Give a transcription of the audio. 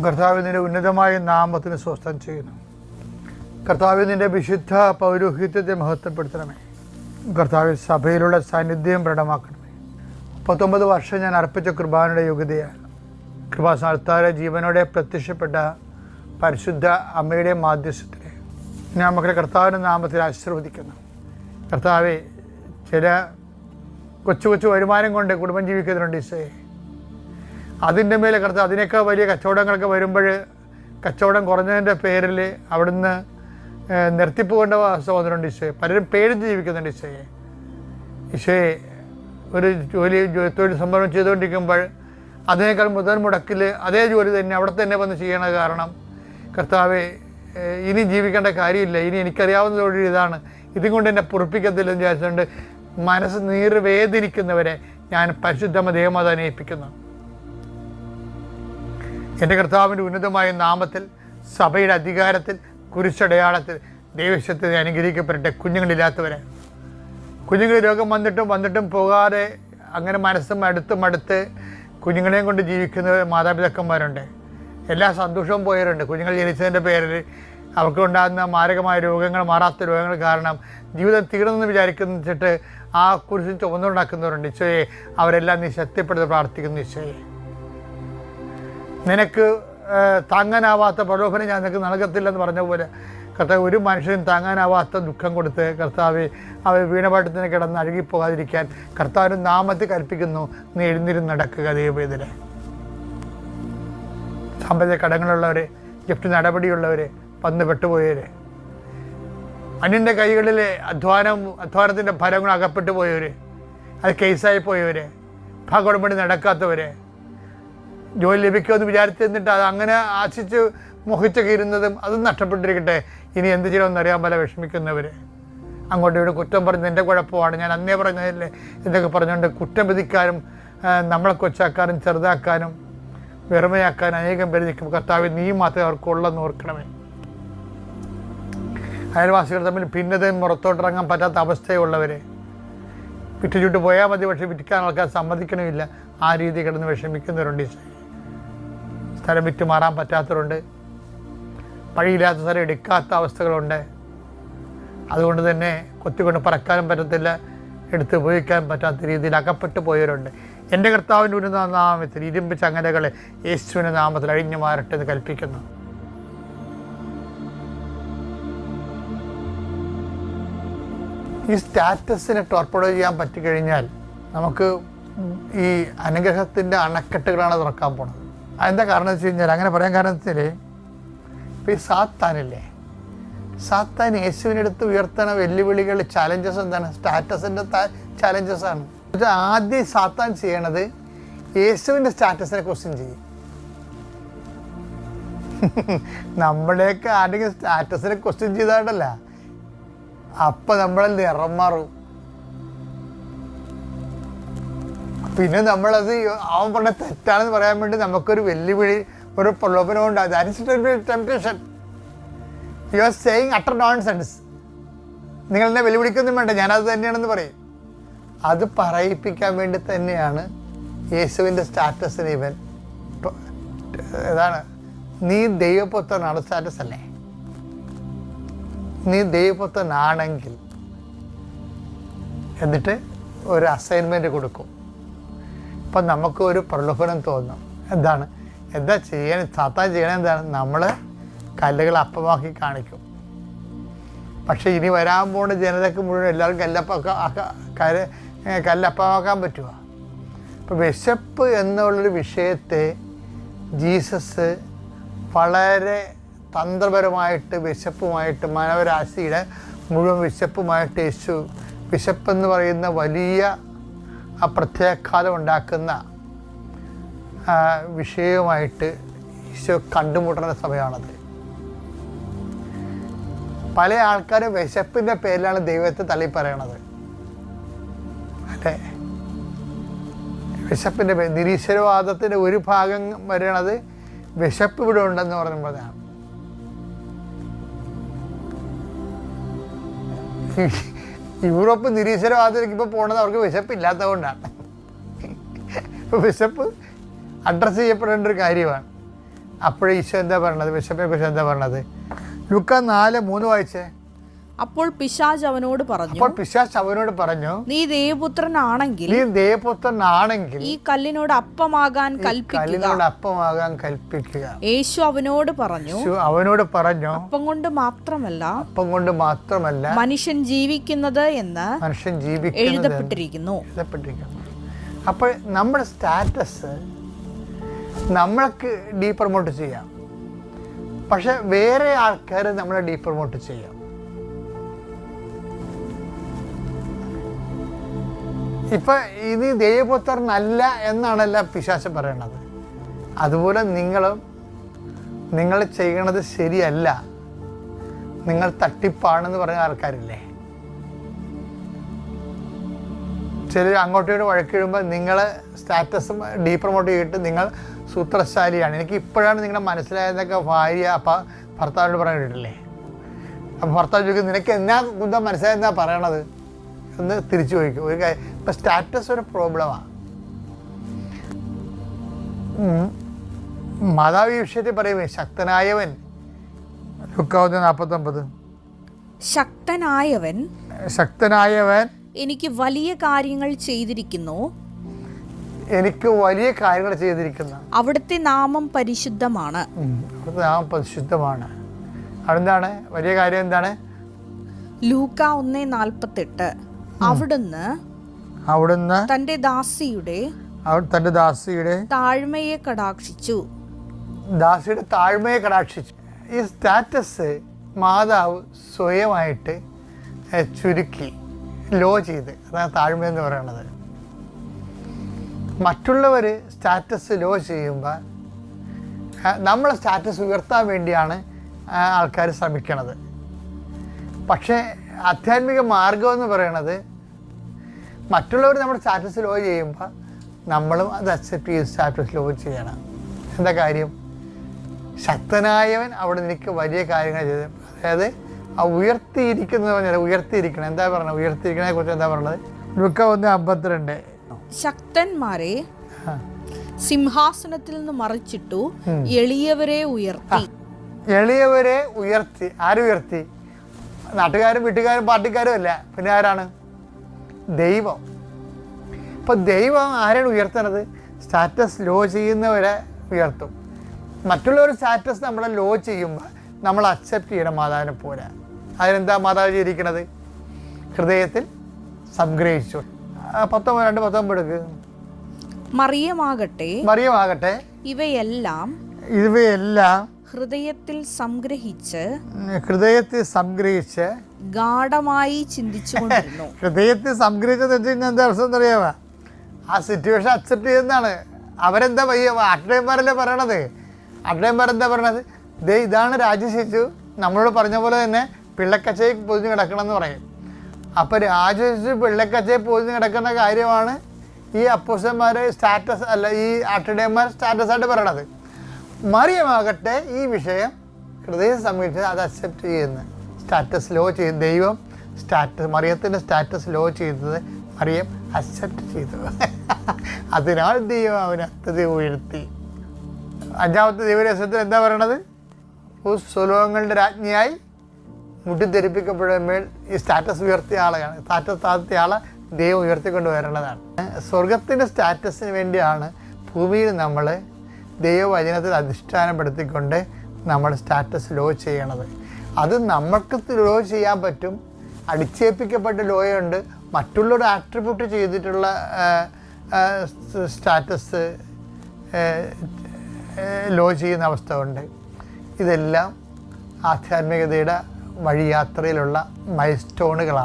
കർത്താവ് നിൻ്റെ ഉന്നതമായ നാമത്തിന് സ്വസ്ഥം ചെയ്യുന്നു. കർത്താവ് നിൻ്റെ വിശുദ്ധ പൗരോഹിത്യത്തെ മഹത്വപ്പെടുത്തണമേ. കർത്താവ് സഭയിലുള്ള സാന്നിധ്യം പ്രകടമാക്കണമേ. 39 വർഷം ഞാൻ അർപ്പിച്ച കൃപാനയുടെ യോഗ്യതയാണ്. കൃപാസ്ഥാനത്താലെ ജീവനോടെ പ്രത്യക്ഷപ്പെട്ട പരിശുദ്ധ അമ്മയുടെ മാധ്യസ്ഥത്തിലെ ഞാൻ മക്കളെ കർത്താവിൻ്റെ നാമത്തിൽ ആശീർവദിക്കുന്നു. കർത്താവെ, ചില കൊച്ചു കൊച്ചു വരുമാനം കൊണ്ട് കുടുംബം ജീവിക്കുന്നുണ്ട് ഈശോയെ. അതിൻ്റെ മേലെ കർത്താവ് അതിനേക്കാൾ വലിയ കച്ചവടങ്ങളൊക്കെ വരുമ്പോൾ കച്ചവടം കുറഞ്ഞതിൻ്റെ പേരിൽ അവിടുന്ന് നിർത്തിപ്പോകേണ്ട അവസ്ഥ വന്നിട്ടുണ്ട് ഈശോയെ. പലരും പേടിച്ച് ജീവിക്കുന്നുണ്ട് ഈശോയെ. ഈശോയെ, ഒരു തൊഴിൽ സംഭരണം ചെയ്തുകൊണ്ടിരിക്കുമ്പോൾ അതിനേക്കാൾ മുതൽ മുടക്കിൽ അതേ ജോലി തന്നെ അവിടെ തന്നെ വന്ന് ചെയ്യണ കാരണം കർത്താവെ, ഇനി ജീവിക്കേണ്ട കാര്യമില്ല, ഇനി എനിക്കറിയാവുന്ന തൊഴിൽ ഇതാണ്, ഇതും കൊണ്ട് എന്നെ പൊറുപ്പിക്കത്തില്ലെന്ന് വിചാരിച്ചുകൊണ്ട് മനസ്സ് വേദനിക്കുന്നവരെ ഞാൻ പരിശുദ്ധമ ദേവമാതാവിനെ ഏൽപ്പിക്കുന്നു. എൻ്റെ കർത്താവിൻ്റെ ഉന്നതമായ നാമത്തിൽ, സഭയുടെ അധികാരത്തിൽ, കുരിശടയാളത്തിൽ ദൈവശക്തി അനുഗ്രഹിക്കപ്പെടട്ടെ. കുഞ്ഞുങ്ങളില്ലാത്തവരെ, കുഞ്ഞുങ്ങൾ രോഗം വന്നിട്ടും പോകാതെ അങ്ങനെ മനസ്സും മടുത്ത് കുഞ്ഞുങ്ങളെയും കൊണ്ട് ജീവിക്കുന്ന മാതാപിതാക്കന്മാരുണ്ട്. എല്ലാ സന്തോഷവും പോയവരുണ്ട്. കുഞ്ഞുങ്ങൾ ജനിച്ചതിൻ്റെ പേരിൽ അവർക്കുണ്ടാകുന്ന മാരകമായ രോഗങ്ങൾ, മാറാത്ത രോഗങ്ങൾ കാരണം ജീവിതം തീർന്നെന്ന് വിചാരിച്ചിട്ട് ആ കുരിശിൽ ചുമന്നുണ്ടാക്കുന്നവരുണ്ട്. ഈശോയെ, അവരെല്ലാം നീ ശക്തിപ്പെടുത്തി പ്രാർത്ഥിക്കുന്നു. ഈശോയെ, നിനക്ക് താങ്ങാനാവാത്ത പ്രലോഭനം ഞാൻ നിനക്ക് നൽകത്തില്ലെന്ന് പറഞ്ഞ പോലെ കർത്താവ്, ഒരു മനുഷ്യനും താങ്ങാനാവാത്ത ദുഃഖം കൊടുത്ത് കർത്താവ് അവർ വീണപാട്ടത്തിന് കിടന്ന് അഴുകിപ്പോകാതിരിക്കാൻ കർത്താവിൻ്റെ നാമത്തിൽ കൽപ്പിക്കുന്നു. നീ എഴുന്നിരുന്ന് നടക്കുക. ദൈവവേദന സാമ്പത്തിക കടങ്ങളുള്ളവർ, ജപ്തി നടപടിയുള്ളവർ, വന്ന് പെട്ടുപോയവർ, അന്യൻ്റെ കൈകളിലെ അധ്വാനത്തിൻ്റെ ഫലങ്ങൾ അകപ്പെട്ടു പോയവർ, അത് കേസായി പോയവർ, ഭാഗോടമ്പടി നടക്കാത്തവർ, ജോലി ലഭിക്കുമെന്ന് വിചാരിച്ചിരുന്നിട്ട് അത് അങ്ങനെ ആശിച്ച് മോഹിച്ചൊക്കെ ഇരുന്നതും അതും നഷ്ടപ്പെട്ടിരിക്കട്ടെ. ഇനി എന്ത് ചെയ്യണമെന്ന് അറിയാൻ പല വിഷമിക്കുന്നവർ, അങ്ങോട്ടും ഇവിടെ കുറ്റം പറഞ്ഞ് എൻ്റെ കുഴപ്പമാണ്, ഞാൻ അന്നേ പറഞ്ഞതല്ലേ എന്നൊക്കെ പറഞ്ഞുകൊണ്ട് കുറ്റം വിധിക്കാനും നമ്മളെ കൊച്ചാക്കാനും ചെറുതാക്കാനും വെറുമയാക്കാനും അനേകം പേര് നിൽക്കും. കർത്താവ്, നീ മാത്രമേ അവർക്കുള്ളെന്ന് ഓർക്കണമേ. അയൽവാസികൾ തമ്മിൽ ഭിന്നതയും പുറത്തോട്ടിറങ്ങാൻ പറ്റാത്ത അവസ്ഥയുള്ളവർ, വിറ്റുചുട്ട് പോയാൽ മതി, പക്ഷേ വിറ്റിക്കാൻ ആൾക്കാർ സമ്മതിക്കണമില്ല. ആ രീതി കിടന്ന് വിഷമിക്കുന്നവരുണ്ട്. സ്ഥലം വിറ്റ് മാറാൻ പറ്റാത്തവരുണ്ട്. വഴിയില്ലാത്ത സ്ഥലം എടുക്കാത്ത അവസ്ഥകളുണ്ട്. അതുകൊണ്ട് തന്നെ കൊത്തിക്കൊണ്ട് പറക്കാനും പറ്റത്തില്ല, എടുത്ത് ഉപയോഗിക്കാൻ പറ്റാത്ത രീതിയിൽ അകപ്പെട്ടു പോയവരുണ്ട്. എൻ്റെ കർത്താവിൻ്റെ ഉന്നത നാമത്തിൽ ഇരുമ്പ് ചങ്ങലകളെ യേശുവിൻ്റെ നാമത്തിൽ അഴിഞ്ഞു മാറട്ടെ എന്ന് കൽപ്പിക്കുന്നു. ഈ സ്റ്റാറ്റസിനെ ടോർപ്പഡോ ചെയ്യാൻ പറ്റിക്കഴിഞ്ഞാൽ നമുക്ക് ഈ അനുഗ്രഹത്തിൻ്റെ അണക്കെട്ടുകളാണ് തുറക്കാൻ പോണത്. അതെന്താ കാരണം വെച്ച് കഴിഞ്ഞാൽ, അങ്ങനെ പറയാൻ കാരണം വെച്ചാൽ, ഇപ്പോൾ ഈ സാത്താനില്ലേ, സാത്താൻ യേശുവിനടുത്ത് ഉയർത്തണ വെല്ലുവിളികൾ, ചാലഞ്ചസ് എന്താണ്? സ്റ്റാറ്റസിൻ്റെ ചാലഞ്ചസാണ്. ആദ്യം സാത്താൻ ചെയ്യണത് യേശുവിൻ്റെ സ്റ്റാറ്റസിനെ ക്വസ്റ്റ്യൻ ചെയ്യും. നമ്മളെയൊക്കെ ആരെങ്കിലും സ്റ്റാറ്റസിനെ ക്വസ്റ്റ്യൻ ചെയ്തായിട്ടല്ല, അപ്പം നമ്മളെ നിറം മാറും. പിന്നെ നമ്മളത് അവൻ പറഞ്ഞ തെറ്റാണെന്ന് പറയാൻ വേണ്ടി നമുക്കൊരു വെല്ലുവിളി, ഒരു പ്രലോഭനം ഉണ്ടാകും. That temptation. You are saying utter nonsense. നിങ്ങൾ എന്നെ വെല്ലുവിളിക്കൊന്നും വേണ്ട, ഞാനത് തന്നെയാണെന്ന് പറയും. അത് പറയിപ്പിക്കാൻ വേണ്ടി തന്നെയാണ് യേശുവിൻ്റെ സ്റ്റാറ്റസിന് ഇവൻ ഏതാണ്, നീ ദൈവപുത്രനാണ് സ്റ്റാറ്റസ് അല്ലേ. നീ ദൈവപുത്രനാണെങ്കിൽ എന്നിട്ട് ഒരു അസൈൻമെൻറ്റ് കൊടുക്കും. അപ്പം നമുക്ക് ഒരു പ്രലോഭനം തോന്നും. എന്താ ചെയ്യാൻ സാത്താൻ ചെയ്യണത്? എന്താണ്? നമ്മൾ കല്ലുകൾ അപ്പമാക്കി കാണിക്കും. പക്ഷേ ഇനി വരാൻ പോകുന്ന ജനതയ്ക്ക് മുഴുവൻ എല്ലാവരും കല്ലപ്പമാക്കാൻ പറ്റുമോ? അപ്പോൾ വിശപ്പ് എന്നുള്ളൊരു വിഷയത്തെ ജീസസ് വളരെ തന്ത്രപരമായിട്ട് വിശപ്പുമായിട്ട്, മാനവരാശിയുടെ മുഴുവൻ വിശപ്പുമായിട്ട് യേശു വിശപ്പെന്ന് പറയുന്ന വലിയ ആ പ്രത്യാഘാതം ഉണ്ടാക്കുന്ന വിഷയവുമായിട്ട് ഈശോ കണ്ടുമുട്ടുന്ന സമയമാണത്. പല ആൾക്കാരും വിശപ്പിൻ്റെ പേരിലാണ് ദൈവത്തെ തള്ളി പറയണത് അല്ലേ. വിശപ്പിൻ്റെ പേര്, നിരീശ്വരവാദത്തിൻ്റെ ഒരു ഭാഗം വരണത് വിശപ്പ് ഇവിടെ ഉണ്ടെന്ന് പറയുമ്പോഴാണ്. യൂറോപ്പ് നിരീശ്വരവാദത്തിലേക്ക് ഇപ്പോൾ പോണത് അവർക്ക് വിശപ്പില്ലാത്തത് കൊണ്ടാണ്. ഇപ്പോൾ വിശപ്പ് അഡ്രസ്സ് ചെയ്യപ്പെടേണ്ട ഒരു കാര്യമാണ്. അപ്പോഴേ ഈശോ എന്താ പറഞ്ഞത്? ബിഷപ്പിനെ കുറിച്ച് എന്താ പറഞ്ഞത്? ലൂക്കാ 4:3 വായിച്ചേ. അപ്പോൾ പിശാച് അവനോട് പറഞ്ഞു, നീ ദേവപുത്രനാണെങ്കിൽ ഈ കല്ലിനോട് അപ്പമാകാൻ കൽപ്പിക്കുക. യേശു അവനോട് പറഞ്ഞു, അപ്പം കൊണ്ട് മാത്രമല്ല മനുഷ്യൻ ജീവിക്കുന്നത് എന്ന് എഴുതപ്പെട്ടിരിക്കുന്നു. അപ്പോൾ നമ്മുടെ സ്റ്റാറ്റസ് നമ്മൾക്ക് ഡീപ്രമോട്ട് ചെയ്യാം, പക്ഷെ വേറെ ആൾക്കാർ നമ്മളെ ഡീപ്രമോട്ട് ചെയ്യാം. ഇപ്പം ഇനി ദൈവപുത്രനല്ല എന്നാണല്ല പിശാച് പറയണത്. അതുപോലെ നിങ്ങൾ ചെയ്യണത് ശരിയല്ല, നിങ്ങൾ തട്ടിപ്പാണെന്ന് പറയുന്ന ആൾക്കാരില്ലേ? ചിലർ അങ്ങോട്ടോട്ട് വഴക്കിടുമ്പോൾ നിങ്ങൾ സ്റ്റാറ്റസ് ഡീപ്രമോട്ട് ചെയ്തിട്ട് നിങ്ങൾ സൂത്രശാലിയാണ്, എനിക്ക് ഇപ്പോഴാണ് നിങ്ങളെ മനസ്സിലായതൊക്കെ ഭാര്യ ഭർത്താവിനോട് പറയാൻ കേട്ടിട്ടില്ലേ? അപ്പം ഭർത്താവ് ചോദിക്കും, നിനക്ക് എന്നാ കുന്താ മനസ്സിലായെന്നാ പറയണത് എന്ന് തിരിച്ചു ചോദിക്കും. ഒരു കാര്യം, ഇപ്പം സ്റ്റാറ്റസ് ഒരു പ്രോബ്ലമാണ്. മാതാവ് ഈ വിഷയത്തിൽ പറയുമേ, ശക്തനായവൻ, ലൂക്കാ 1:49, ശക്തനായവൻ എനിക്ക് വലിയ കാര്യങ്ങൾ ചെയ്തിരിക്കുന്നു, അവിടുത്തെ നാമം പരിശുദ്ധമാണ്. അതെന്താണ് വലിയ കാര്യം? എന്താണ്? ലൂക്കാ 1:48, അവിടുന്ന് തന്റെ ദാസിയുടെ താഴ്മയെ കടാക്ഷിച്ചു. ഈ സ്റ്റാറ്റസ് മാതാവ് സ്വയമായിട്ട് ചുരുക്കി ലോ ചെയ്ത്, അതാണ് താഴ്മയെന്ന് പറയണത്. മറ്റുള്ളവർ സ്റ്റാറ്റസ് ലോ ചെയ്യുമ്പോൾ നമ്മളെ സ്റ്റാറ്റസ് ഉയർത്താൻ വേണ്ടിയാണ് ആൾക്കാർ ശ്രമിക്കണത്. പക്ഷേ ആധ്യാത്മിക മാർഗം എന്ന് പറയണത്, മറ്റുള്ളവർ നമ്മുടെ സ്റ്റാറ്റസ് ലോ ചെയ്യുമ്പോൾ നമ്മളും അത് അക്സെപ്റ്റ് ചെയ്ത് സ്റ്റാറ്റസ് ലോ ചെയ്യണം. എന്താ കാര്യം? ശക്തനായവൻ അവിടെ നിനക്ക് വലിയ കാര്യങ്ങൾ ചെയ്ത്, അതായത് ആ ഉയർത്തിയിരിക്കുന്നത് പറഞ്ഞാൽ ഉയർത്തിയിരിക്കണം. എന്താ പറഞ്ഞത്? ഉയർത്തിയിരിക്കണെ കുറിച്ച് എന്താ പറഞ്ഞത്? ലൂക്കാ 1:52, ശക്തന്മാരെ സിംഹാസനത്തിൽ നിന്ന് മറിച്ചിട്ടു എളിയവരെ ഉയർത്തി. ആരുയർത്തി? നാട്ടുകാരും വീട്ടുകാരും പാർട്ടിക്കാരും അല്ല, പിന്നെ ആരാണ്? ദൈവം. ഇപ്പം ദൈവം ആരാണ് ഉയർത്തണത്? സ്റ്റാറ്റസ് ലോ ചെയ്യുന്നവരെ ഉയർത്തും. മറ്റുള്ളവർ സ്റ്റാറ്റസ് നമ്മളെ ലോ ചെയ്യുമ്പോൾ നമ്മൾ അക്സെപ്റ്റ് ചെയ്യണം മാതാവിനെ പോലെ. അതിനെന്താ മാതാവ് ചെയ്തിരിക്കണത്? ഹൃദയത്തിൽ സംഗ്രഹിച്ചു. 19:19 എടുക്ക്. മറിയമാകട്ടെ ഇവയെല്ലാം ഹൃദയത്തിൽ സംഗ്രഹിച്ച് ഗാഢമായി ചിന്തിച്ചുകൊണ്ടിരുന്നു. ഹൃദയത്തിൽ സംഗ്രഹിച്ചെന്ന് വെച്ച് കഴിഞ്ഞാൽ എന്താ അർത്ഥം അറിയാമോ? ആ സിറ്റുവേഷൻ അക്സെപ്റ്റ് ചെയ്യുന്നതാണ്. അവരെന്താ അട്ടയന്മാരല്ലേ പറയണത്? അട്ടയന്മാരെന്താ പറയണത്? ഇതാണ് രാജശേഷു നമ്മളോട് പറഞ്ഞ പോലെ തന്നെ പിള്ളക്കച്ചയിൽ പൊതിഞ്ഞ് കിടക്കണമെന്ന് പറയും. അപ്പോൾ രാജശേഷു പിള്ളക്കച്ചയിൽ പൊതിഞ്ഞ് കിടക്കുന്ന കാര്യമാണ് ഈ അപ്പോസ്തലന്മാർ സ്റ്റാറ്റസ് അല്ല, ഈ അട്ടയന്മാർ സ്റ്റാറ്റസായിട്ട് പറയണത്. മറിയമാകട്ടെ ഈ വിഷയം ഹൃദയം സംബന്ധിച്ച് അത് അക്സെപ്റ്റ് ചെയ്യുന്നു. സ്റ്റാറ്റസ് ലോ ചെയ്ത് ദൈവം മറിയത്തിൻ്റെ സ്റ്റാറ്റസ് ലോ ചെയ്തത് മറിയം അക്സെപ്റ്റ് ചെയ്തു. അതിനാൽ ദൈവം അവനെ അത്യധികം ഉയർത്തി. 5ാമത്തെ ദൈവരഹസ്യത്തിൽ എന്താ പറയണത്? സ്വലോകങ്ങളുടെ രാജ്ഞിയായി മുട്ടിത്തെരിപ്പിക്കപ്പെടുമ്പോൾ ഈ സ്റ്റാറ്റസ് ഉയർത്തിയ ആളെയാണ്, സ്റ്റാറ്റസ് താഴ്ത്തിയ ആളെ ദൈവം ഉയർത്തിക്കൊണ്ട് വരേണ്ടതാണ്. സ്വർഗത്തിൻ്റെ സ്റ്റാറ്റസിന് വേണ്ടിയാണ് ഭൂമിയിൽ നമ്മൾ ദൈവവചനത്തിൽ അധിഷ്ഠാനപ്പെടുത്തിക്കൊണ്ട് നമ്മൾ സ്റ്റാറ്റസ് ലോ ചെയ്യണത്. അത് നമ്മൾക്ക് ലോ ചെയ്യാൻ പറ്റും. അടിച്ചേൽപ്പിക്കപ്പെട്ട ലോയുണ്ട്, മറ്റുള്ളവർ ആട്രിബ്യൂട്ട് ചെയ്തിട്ടുള്ള സ്റ്റാറ്റസ് ലോ ചെയ്യുന്ന അവസ്ഥ ഉണ്ട്. ഇതെല്ലാം ആധ്യാത്മികതയുടെ വഴിയാത്രയിലുള്ള മൈൽ സ്റ്റോണുകളാണ്.